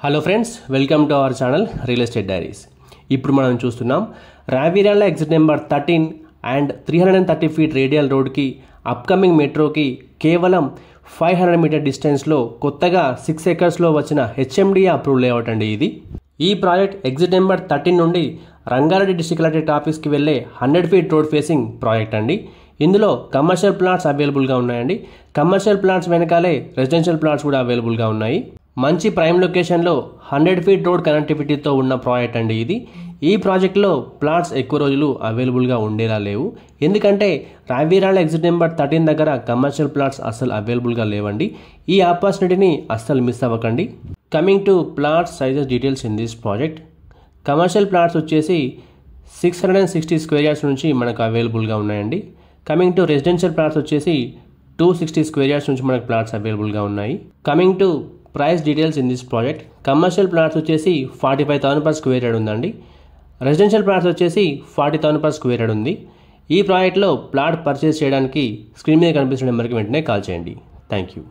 Hello friends, welcome to our channel real estate diaries. ఇప్పుడు మనం చూస్తున్నాం Ravirala exit number 13 and 330 feet radial రోడ్కి upcoming మెట్రోకి కేవలం 500 మీటర్ డిస్టెన్స్లో కొత్తగా 6 ఎకర్స్లో వచ్చిన హెచ్ఎండిఏ అప్రూవ్ లేఅవుట్ అండి ఇది. ఈ ప్రాజెక్ట్ ఎగ్జిట్ నెంబర్ 13 నుండి రంగారెడ్డి డిస్ట్రిక్ట్ కలెక్టరేట్ ఆఫీస్కి వెళ్ళే 100 ఫీట్ రోడ్ ఫేసింగ్ ప్రాజెక్ట్ అండి. ఇందులో కమర్షియల్ ప్లాట్స్ అవైలబుల్గా ఉన్నాయండి. కమర్షియల్ ప్లాట్స్ వెనకాలే రెసిడెన్షియల్ ప్లాట్స్ కూడా అవైలబుల్గా ఉన్నాయి. మంచి ప్రైమ్ లొకేషన్లో 100 ఫీట్ రోడ్ కనెక్టివిటీతో ఉన్న ప్రాజెక్ట్ అండి ఇది. ఈ ప్రాజెక్ట్లో ప్లాట్స్ ఎక్కువ రోజులు అవైలబుల్గా ఉండేలా లేవు, ఎందుకంటే రావిరాల ఎగ్జిట్ నెంబర్ 13 దగ్గర కమర్షియల్ ప్లాట్స్ అస్సలు అవైలబుల్గా లేవండి. ఈ ఆపర్చునిటీని అస్సలు మిస్ అవ్వకండి. Coming to plots sizes details in this project. Commercial plots వచ్చేసి 660 స్క్వేర్ యార్డ్స్ నుంచి మనకు అవైలబుల్గా ఉన్నాయండి. కమింగ్ టు రెసిడెన్షియల్ ప్లాట్స్ వచ్చేసి 260 స్క్వేర్ యార్డ్స్ నుంచి మనకు ప్లాట్స్ అవైలబుల్గా ఉన్నాయి. Coming to price details in this project. Commercial plots వచ్చేసి 45,000 per స్క్వేర్ యార్డ్ ఉందండి. రెసిడెన్షియల్ ప్లాట్స్ వచ్చేసి 40,000 per స్క్వేర్ యార్డ్ ఉంది. ఈ ప్రాజెక్ట్లో ప్లాట్ పర్చేస్ చేయడానికి స్క్రీన్ మీద కనిపిస్తున్న నెంబర్కి వెంటనే కాల్ చేయండి. Thank you.